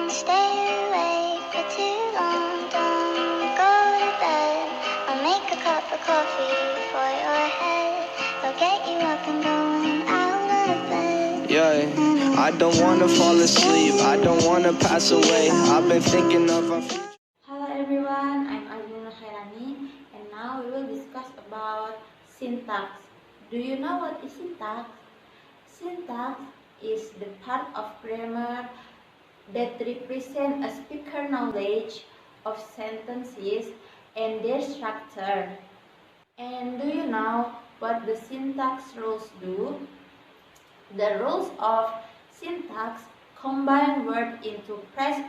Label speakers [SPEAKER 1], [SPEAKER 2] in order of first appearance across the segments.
[SPEAKER 1] Stay awake for too long. Don't go to bed. I'll make a cup of coffee for your head. I'll get you up and going out of bed.
[SPEAKER 2] Yeah, I don't wanna fall asleep. I don't wanna pass away. I've been thinking of our future.
[SPEAKER 3] Hello everyone, I'm Azmi Nur Khairani, and now we will discuss about syntax. Do you know what is syntax? Syntax is the part of grammar that represent a speaker knowledge of sentences and their structure. And do you know what the syntax rules do? The rules of syntax combine words into phrase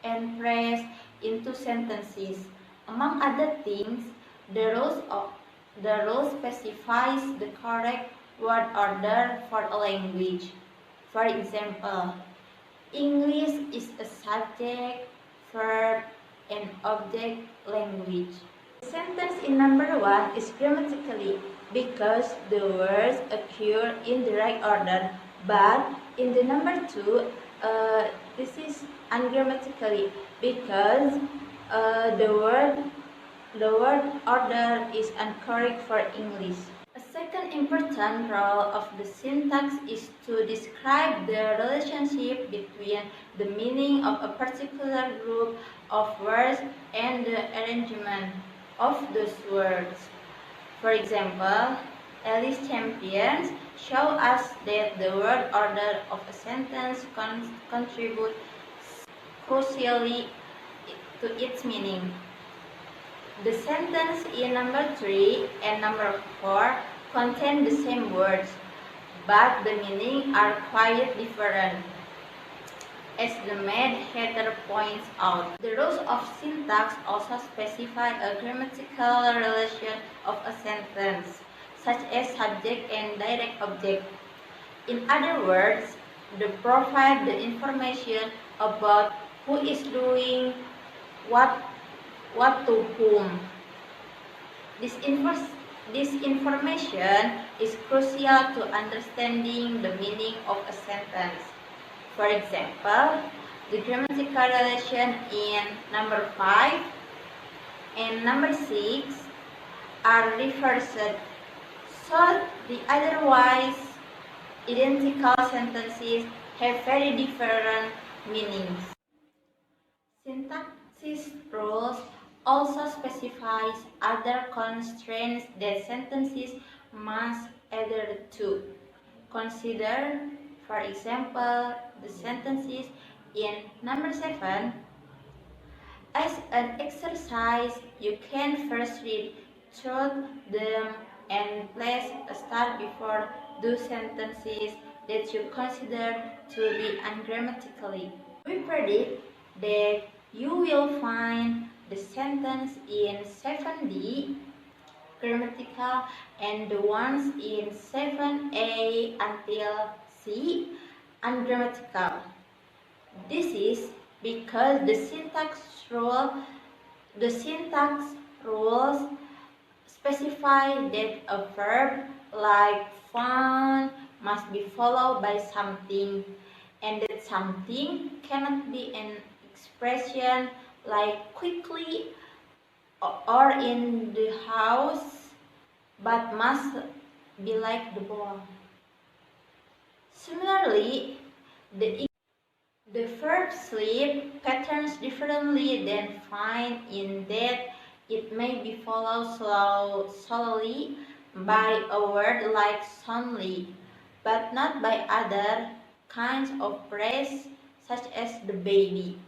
[SPEAKER 3] and phrase into sentences. Among other things, the rule specifies the correct word order for a language. For example, English is a subject, verb, and object language. The sentence in number 1 is grammatically because the words occur in the right order, but in the number 2, this is ungrammatically because the word order is incorrect for English. A second important role of the syntax is to describe the relationship between the meaning of a particular group of words and the arrangement of those words. For example, Alice champions show us that the word order of a sentence contributes crucially to its meaning. The sentence in number 3 and number 4 contain the same words, but the meaning are quite different. As the Mad Hatter points out, the rules of syntax also specify a grammatical relation of a sentence, such as subject and direct object. In other words, they provide the information about who is doing what to whom. This information is crucial to understanding the meaning of a sentence. For example, the grammatical relation in number 5 and number 6 are reversed, so the otherwise identical sentences have very different meanings. Syntaxis rules also specifies other constraints that sentences must adhere to. Consider, for example, the sentences in number 7. As an exercise, you can first read through them and place a star before those sentences that you consider to be ungrammatically. We predict that you will find the sentence in 7D grammatical and the ones in 7A until C ungrammatical. This is because the syntax rules specify that a verb like found must be followed by something, and that something cannot be an expression like quickly or in the house, but must be like the ball. Similarly, the verb sleep patterns differently than find in that it may be followed solely by a word like soundly, but not by other kinds of phrase such as the baby.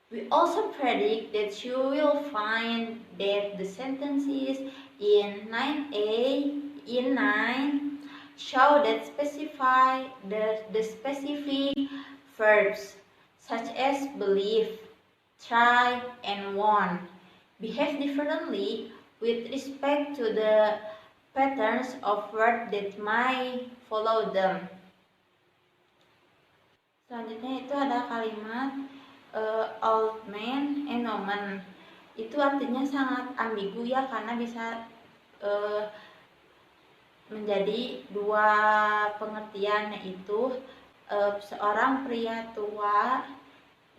[SPEAKER 3] We also predict that you will find that the sentences in 9 show that specify the specific verbs such as believe, try, and want behave differently with respect to the patterns of words that might follow them. Selanjutnya itu ada kalimat old man and woman. Itu artinya sangat ambigu ya, karena bisa menjadi dua pengertian, yaitu seorang pria tua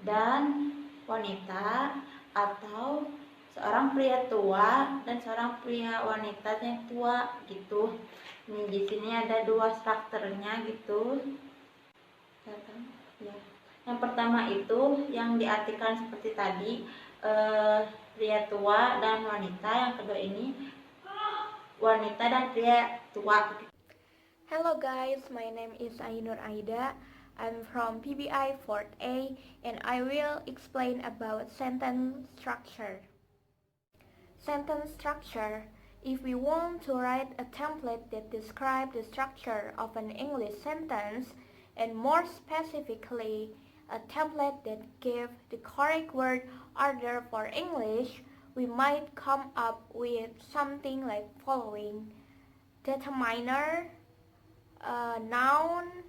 [SPEAKER 3] dan wanita, atau seorang pria tua dan seorang pria wanita yang tua gitu. Nih di sini ada dua strukturnya gitu. Ya. Yang pertama itu yang diartikan seperti tadi, pria tua dan wanita. Yang kedua ini wanita dan pria tua.
[SPEAKER 4] Hello guys, my name is Nur Aida. I'm from PBI 4th A and I will explain about sentence structure. Sentence structure. If we want to write a template that describes the structure of an English sentence, and more specifically, a template that gives the correct word order for English, we might come up with something like following. Determiner, noun,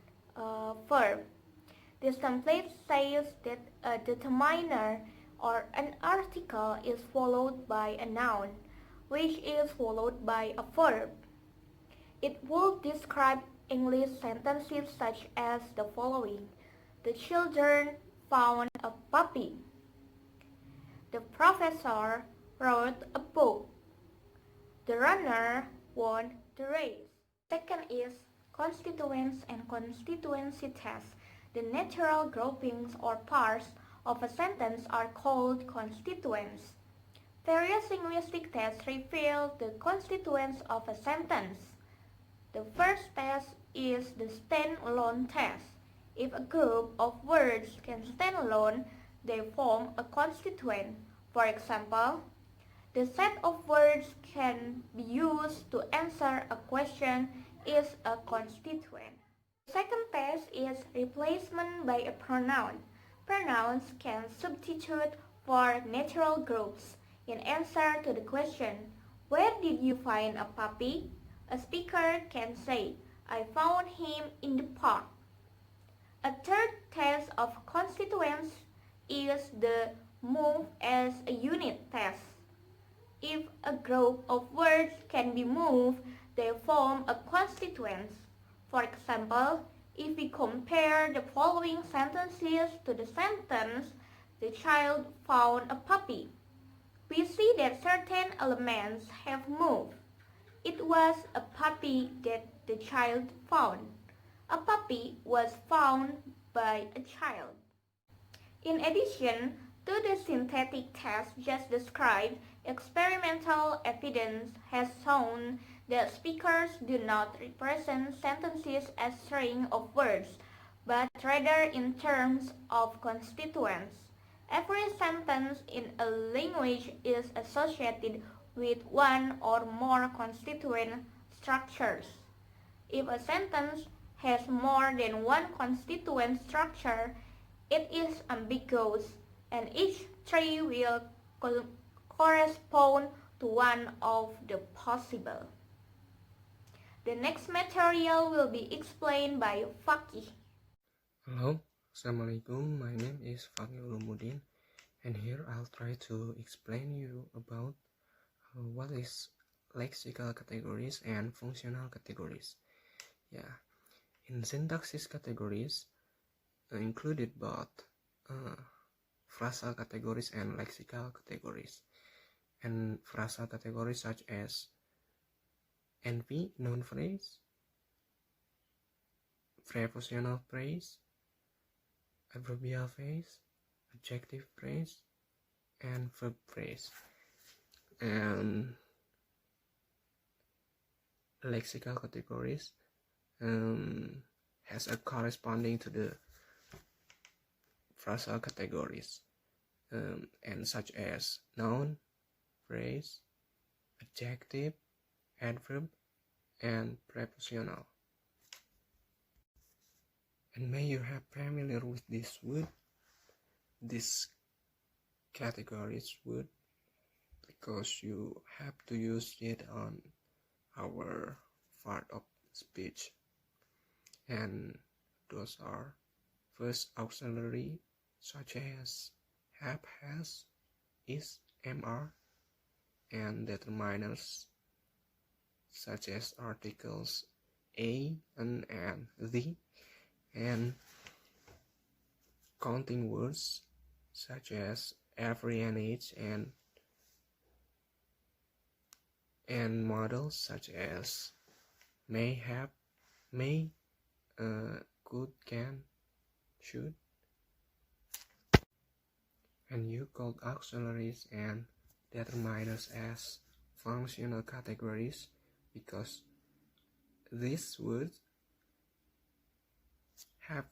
[SPEAKER 4] verb. This template says that a determiner or an article is followed by a noun, which is followed by a verb. It will describe English sentences such as the following. The children found a puppy. The professor wrote a book. The runner won the race. Second is constituents and constituency tests. The natural groupings or parts of a sentence are called constituents. Various linguistic tests reveal the constituents of a sentence. The first test is the stand-alone test. If a group of words can stand alone, they form a constituent. For example, the set of words can be used to answer a question is a constituent. The second test is replacement by a pronoun. Pronouns can substitute for natural groups. In answer to the question, where did you find a puppy? A speaker can say, I found him in the park. A third test of constituents is the move as a unit test. If a group of words can be moved, they form a constituent. For example, if we compare the following sentences to the sentence, the child found a puppy, we see that certain elements have moved. It was a puppy that the child found. A puppy was found by a child. In addition to the synthetic test just described, experimental evidence has shown that speakers do not represent sentences as string of words, but rather in terms of constituents. Every sentence in a language is associated with one or more constituent structures. If a sentence has more than one constituent structure, it is ambiguous, and each tree will correspond to one of the possible. The next material will be explained by Faqih.
[SPEAKER 5] Hello, Assalamualaikum. My name is Faqih Ulumuddin, and here I'll try to explain you about what is lexical categories and functional categories. In syntaxis categories included both phrasal categories and lexical categories. And phrasal categories such as NP, noun phrase, prepositional phrase, adverbial phrase, adjective phrase, and verb phrase. And lexical categories has a corresponding to the phrasal categories, and such as noun, phrase, adjective, adverb, and prepositional. And may you have familiar with this word, this categories word, because you have to use it on our part of speech. And those are first auxiliary such as have, has, is, are, and determiners such as articles a, and the, and counting words such as every and each, and models such as may, have, may, could, can, should, and you called auxiliaries and determiners as functional categories because these words have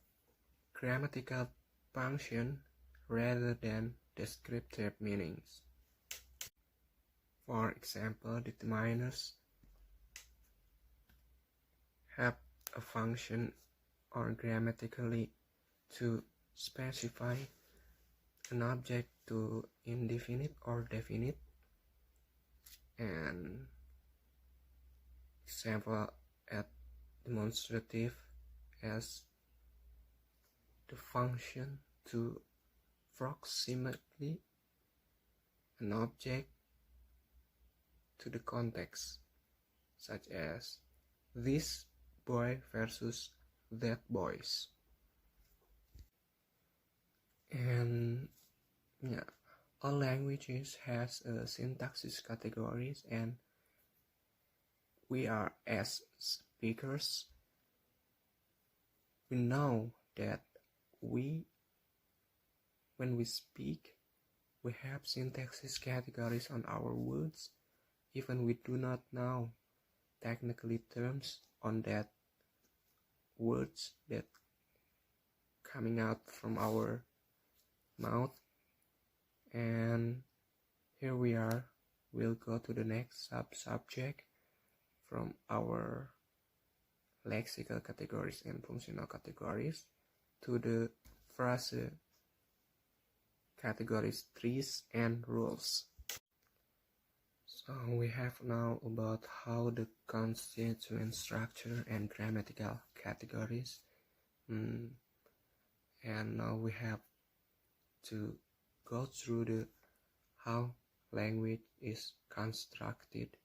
[SPEAKER 5] grammatical function rather than descriptive meanings. For example, determiners have a function or grammatically to specify an object to indefinite or definite, and example at demonstrative as the function to approximately an object to the context, such as this boy versus that boys. And yeah, all languages has syntaxis categories, and we are as speakers, we know that when we speak, we have syntaxis categories on our words, even we do not know technically terms on that words that coming out from our mouth. And here we are, we'll go to the next subject from our lexical categories and functional categories to the phrase categories, trees and rules. So we have now about how the constituent structure and grammatical categories, and now we have to go through the how language is constructed,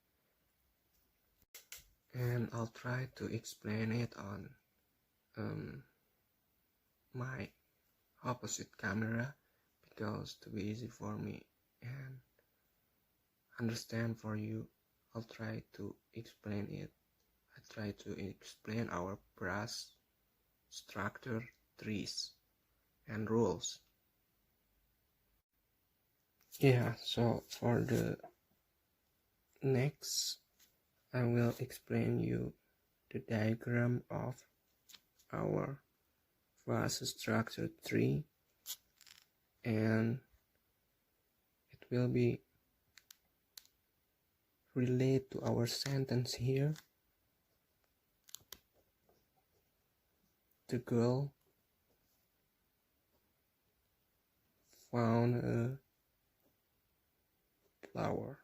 [SPEAKER 5] and I'll try to explain it on my opposite camera because to be easy for me and understand for you. I'll try to explain it. I try to explain our brass structure, trees and rules. Yeah, so for the next I will explain you the diagram of our phrase structure tree, and it will be relate to our sentence here. The girl found a flower.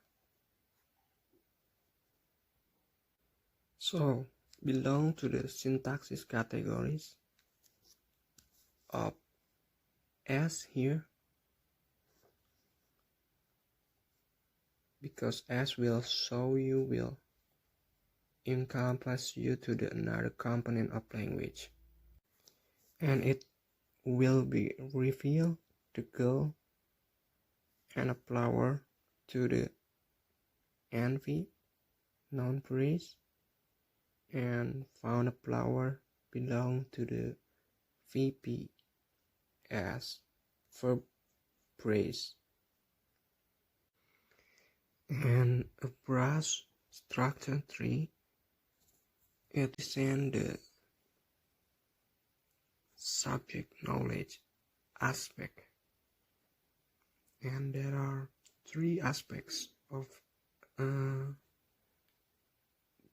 [SPEAKER 5] So belong to the syntaxis categories of S here, because S will show you, will encompass you to the another component of language, and it will be reveal the girl and a flower to the NV, noun phrase, and found a flower belong to the VP as verb phrase. And a brass structure tree, it is in the subject knowledge aspect, and there are three aspects of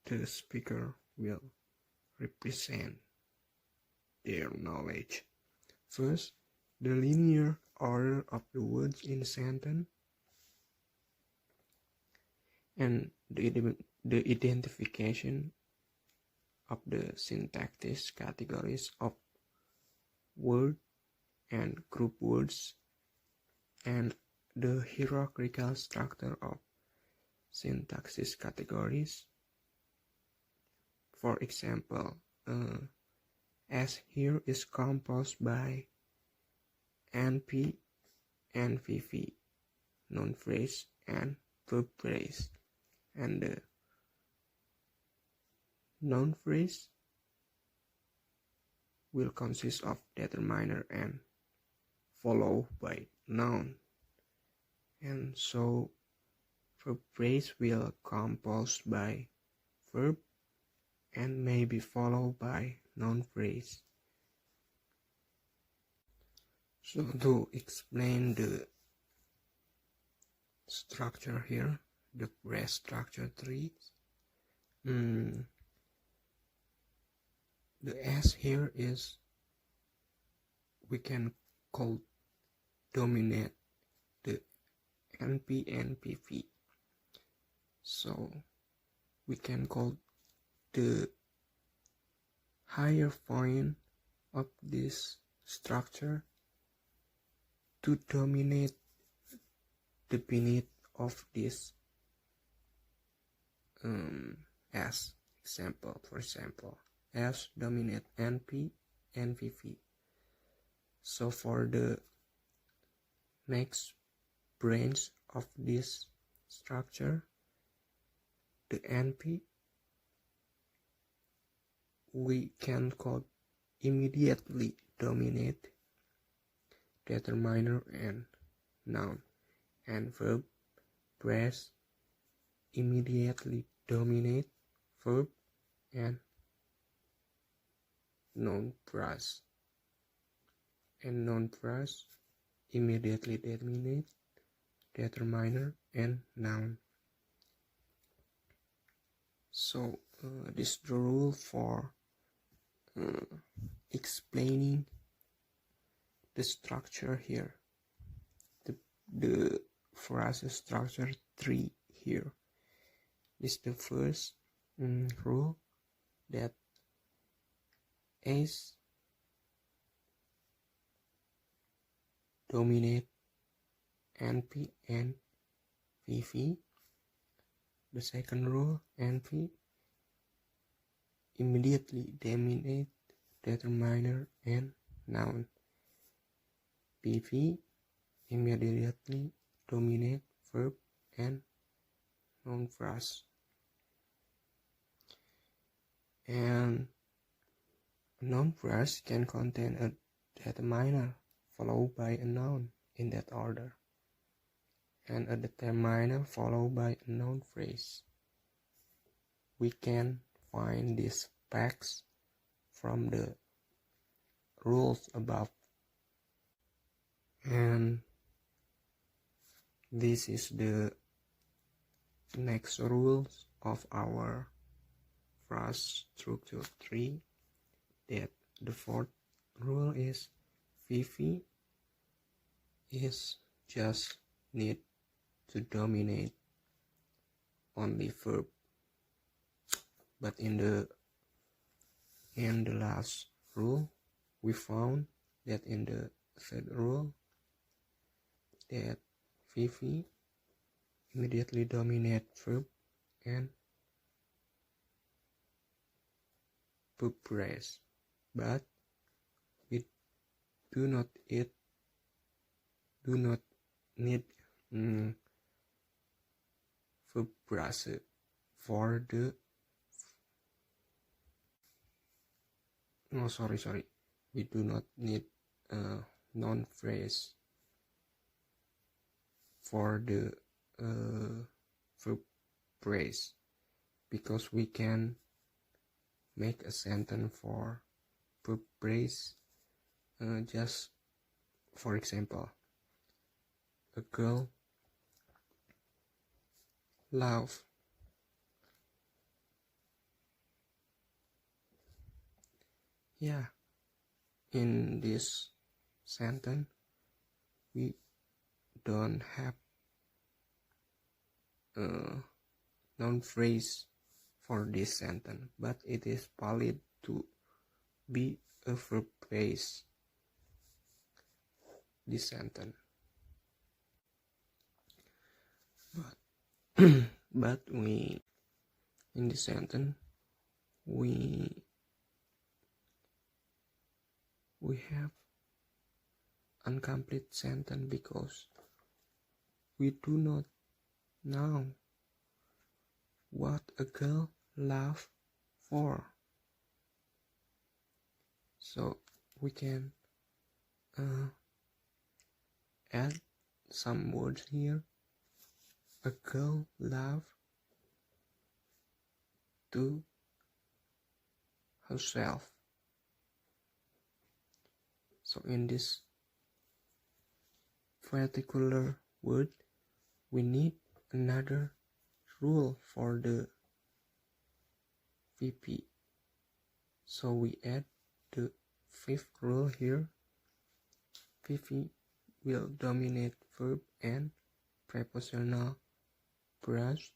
[SPEAKER 5] the speaker will represent their knowledge. First, the linear order of the words in a sentence, and the identification of the syntactic categories of word and group words, and the hierarchical structure of syntaxis categories. For example, S here is composed by NP and VV, noun phrase and verb phrase. And the noun phrase will consist of determiner and followed by noun. And so verb phrase will composed by verb and may be followed by noun phrase. So to explain the structure here, the phrase structure 3, the S here is, we can call dominate the NP and PV. So we can call the higher point of this structure to dominate the beneath of this S. Example, for example, S dominate NP and VV. So for the next branch of this structure, the NP, we can call immediately dominate determiner and noun, and verb phrase immediately dominate verb and noun phrase, and noun phrase immediately dominate determiner and noun. So this is the rule for explaining the structure here, the phrase structure 3 here. This is the first rule, that S dominate NP and VV. The second rule, NP immediately dominate determiner and noun. PV immediately dominate verb and noun phrase. And a noun phrase can contain a determiner followed by a noun in that order, and a determiner followed by a noun phrase. We can find these facts from the rules above. And this is the next rules of our phrase structure 3, that the fourth rule is VV is just need to dominate only verb. But in the last rule, we found that in the third rule, that VV immediately dominate verb and verb phrase, but we do not need verb phrase for the we do not need noun phrase for the verb phrase, because we can make a sentence for verb phrase. Just for example, a girl love in this sentence we don't have a noun phrase for this sentence, but it is valid to be a verb phrase this sentence. But we in this sentence we have incomplete sentence because we do not know what a girl loves for. So we can add some words here. A girl loves to herself. So in this particular word, we need another rule for the VP. So we add the fifth rule here. VP will dominate verb and prepositional phrase,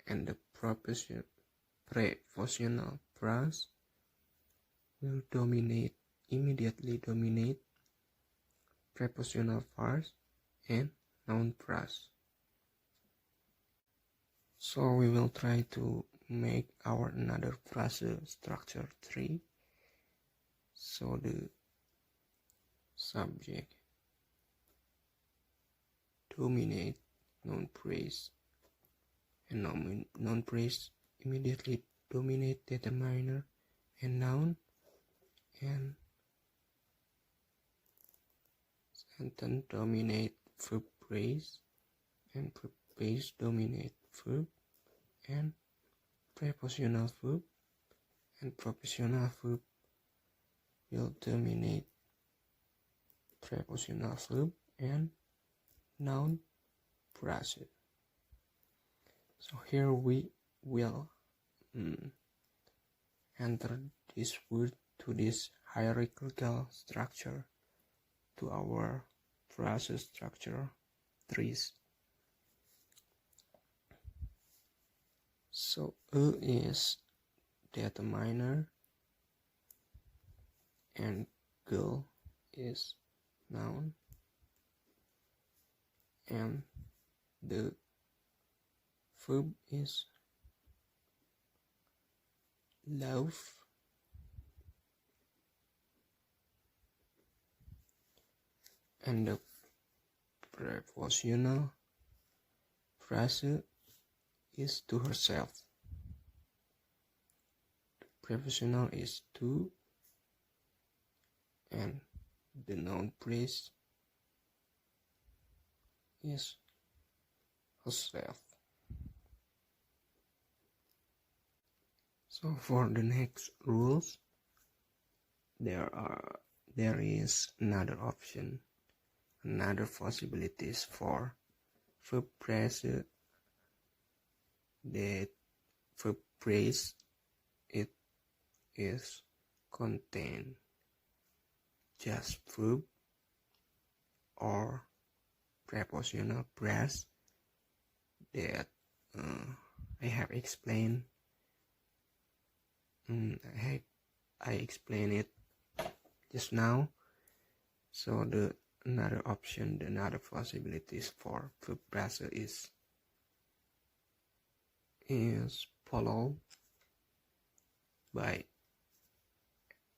[SPEAKER 5] and the prepositional phrase will immediately dominate prepositional phrase and noun phrase. So we will try to make our another phrase structure 3. So the subject dominate noun phrase, and noun phrase immediately dominate determiner and noun, and sentence dominate verb phrase, and verb phrase dominate verb and prepositional verb, and prepositional verb will dominate prepositional verb and noun phrase. So here we will enter this word to this hierarchical structure, to our phrase structure 3. So A is determiner and girl is noun, and the verb is love, and the prepositional phrase is to herself. The prepositional is to, and the noun phrase is herself. So for the next rules, there is another option, another possibilities for verb phrase. That verb phrase it is contain just verb or prepositional phrase that I have explained. I explained it just now. So the another option, the another possibilities for verb phrase is followed by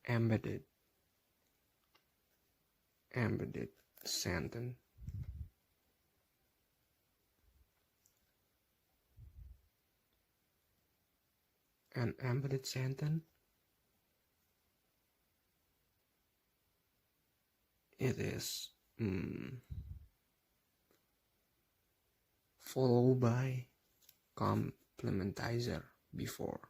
[SPEAKER 5] embedded sentence. An embedded sentence, it is followed by complementizer before.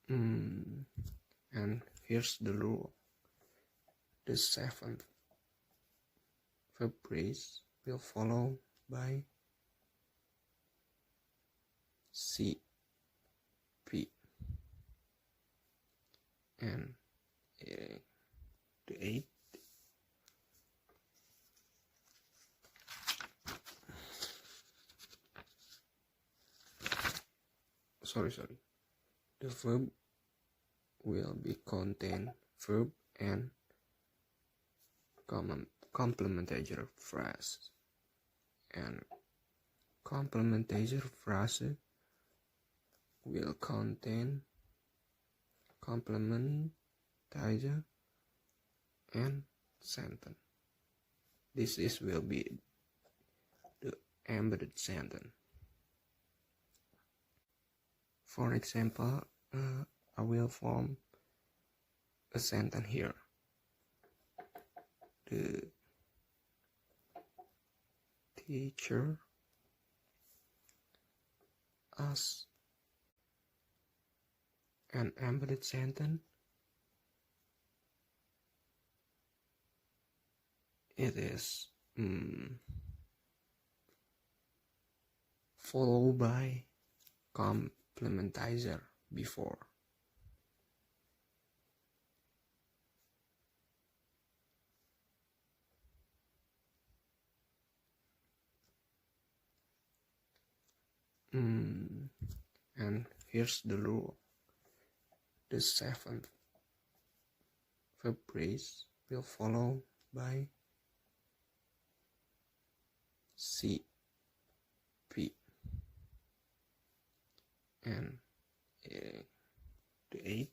[SPEAKER 5] And here's the rule. The seventh verb phrase will follow by CP, and the eighth the verb will be contain verb and complementary phrase, and complementizer phrase will contain complementizer and sentence. This will be the embedded sentence. For example, I will form a sentence here. The teacher asked an embedded sentence. It is followed by complementizer before. And here's the rule. The seventh verb phrase will follow by CP and the eighth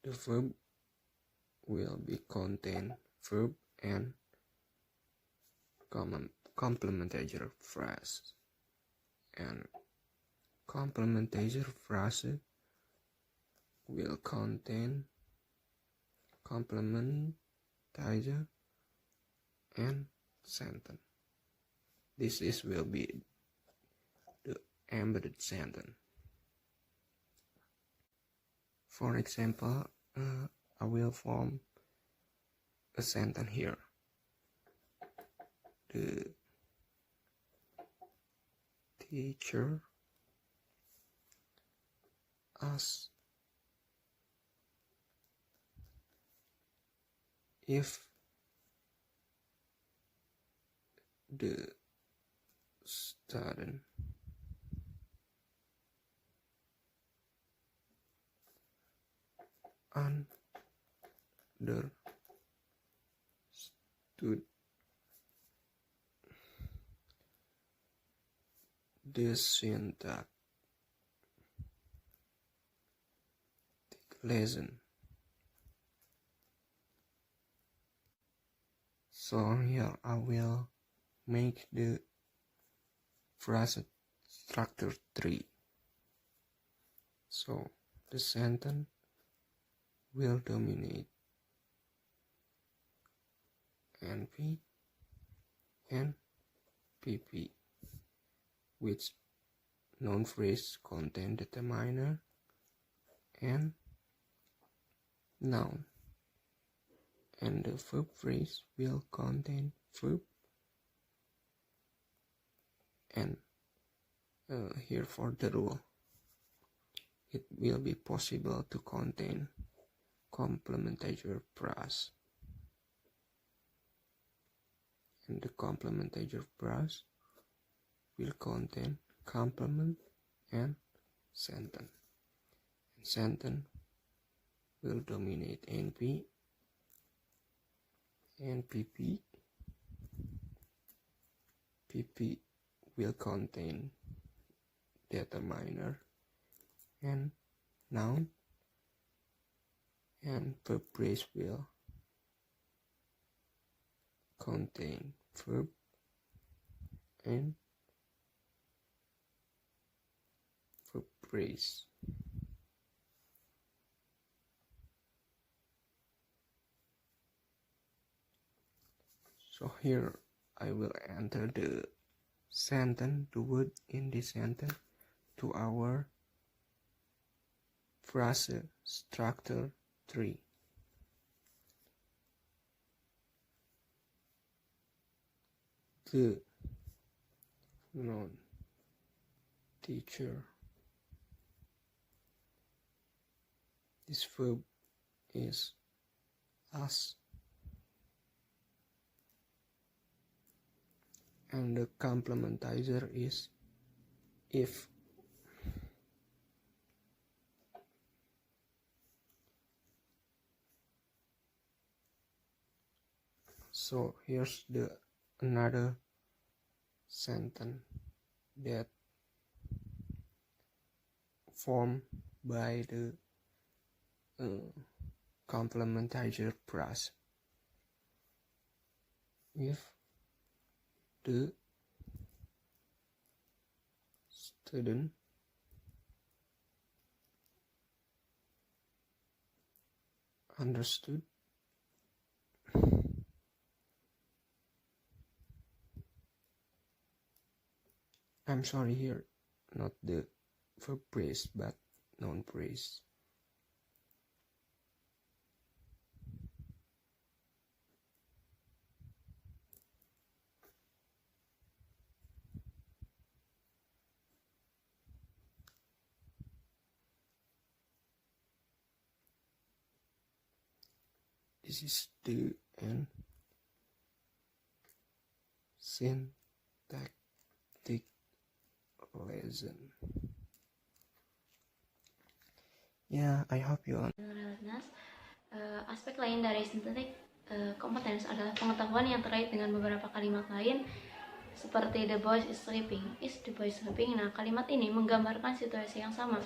[SPEAKER 5] the verb will be contain verb and complementizer phrase, and complementizer phrase will contain complementizer and sentence. This will be the embedded sentence. For example, I will form a sentence here. The teacher asked if the student understood the syntax lesson. So here I will make the phrase structure 3. So the sentence will dominate NP and PP, which noun phrase contain determiner and noun, and the verb phrase will contain verb and here for the rule, it will be possible to contain complementizer phrase, and the complementizer phrase will contain complement and sentence. And sentence will dominate NP and PP. PP will contain determiner and noun, and verb phrase will contain verb and verb phrase. So here I will enter the sentence, the word in the sentence to our phrase structure 3. The noun teacher. This verb is ask, and the complementizer is if. So here's another sentence that formed by the complementizer phrase. If the student understood I'm sorry here, not the verb phrase but noun phrase. This is the end syntactic lesson. Yeah, I hope you
[SPEAKER 6] Aspek lain dari synthetic competence adalah pengetahuan yang terkait dengan beberapa kalimat lain seperti the boy is sleeping. Is the boy sleeping? Nah, kalimat ini menggambarkan situasi yang sama.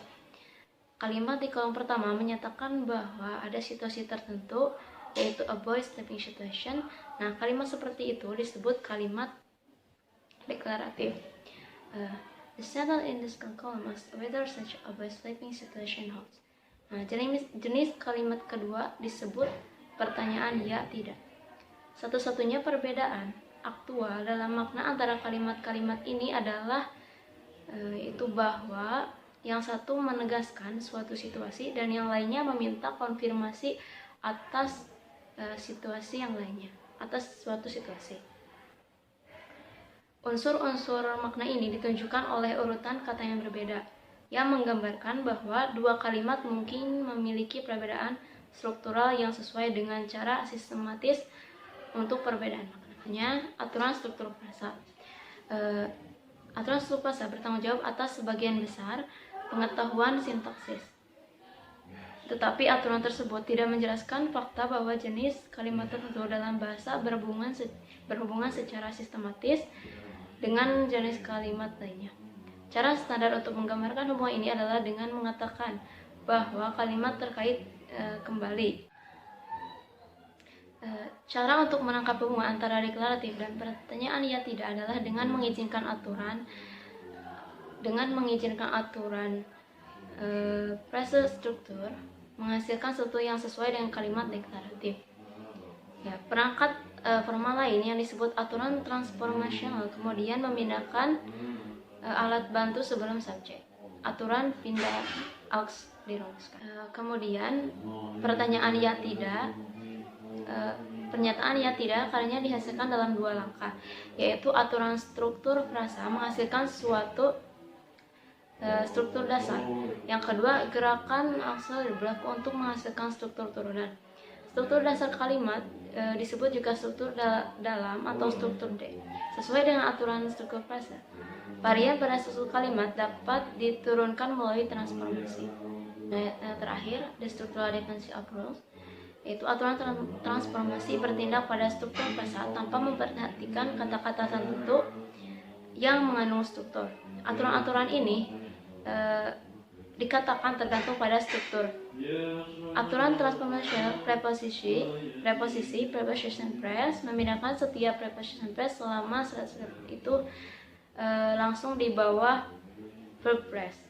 [SPEAKER 6] Kalimat di kolom pertama menyatakan bahwa ada situasi tertentu, yaitu a boy sleeping situation. Nah, kalimat seperti itu disebut kalimat deklaratif. The sentence in this column asks whether such a boy sleeping situation holds. Nah, jenis kalimat kedua disebut pertanyaan ya tidak. Satu-satunya perbedaan aktual dalam makna antara kalimat-kalimat ini adalah itu bahwa yang satu menegaskan suatu situasi dan yang lainnya meminta konfirmasi atas situasi yang lainnya, atas suatu situasi. Unsur-unsur makna ini ditunjukkan oleh urutan kata yang berbeda, yang menggambarkan bahwa dua kalimat mungkin memiliki perbedaan struktural yang sesuai dengan cara sistematis untuk perbedaan maknanya. Aturan struktur frasa. Aturan struktur frasa bertanggung jawab atas sebagian besar pengetahuan sintaksis. Tetapi aturan tersebut tidak menjelaskan fakta bahwa jenis kalimat tertentu dalam bahasa berhubungan secara sistematis dengan jenis kalimat lainnya. Cara standar untuk menggambarkan hubungan ini adalah dengan mengatakan bahwa kalimat terkait kembali. Cara untuk menangkap hubungan antara deklaratif dan pertanyaan ya tidak adalah dengan mengizinkan aturan phrase struktur menghasilkan sesuatu yang sesuai dengan kalimat deklaratif. Ya, perangkat formal lain yang disebut aturan transformasional kemudian memindahkan alat bantu sebelum subjek. Aturan pindah aux dirumuskan. Kemudian pernyataan ya tidak karena dihasilkan dalam dua langkah, yaitu aturan struktur frasa menghasilkan suatu struktur dasar. Yang kedua, gerakan auxiliary berlaku untuk menghasilkan struktur turunan. Struktur dasar kalimat disebut juga struktur dalam atau struktur D, sesuai dengan aturan struktur frasa. Varian pada struktur kalimat dapat diturunkan melalui transformasi. Nah, terakhir, the structural dependency of rules, yaitu aturan transformasi bertindak pada struktur frasa tanpa memperhatikan kata-kata tertentu yang mengandung struktur. Aturan-aturan ini dikatakan tergantung pada struktur. Aturan transformational preposition phrase memindahkan setiap preposition phrase selama itu langsung di bawah verb phrase.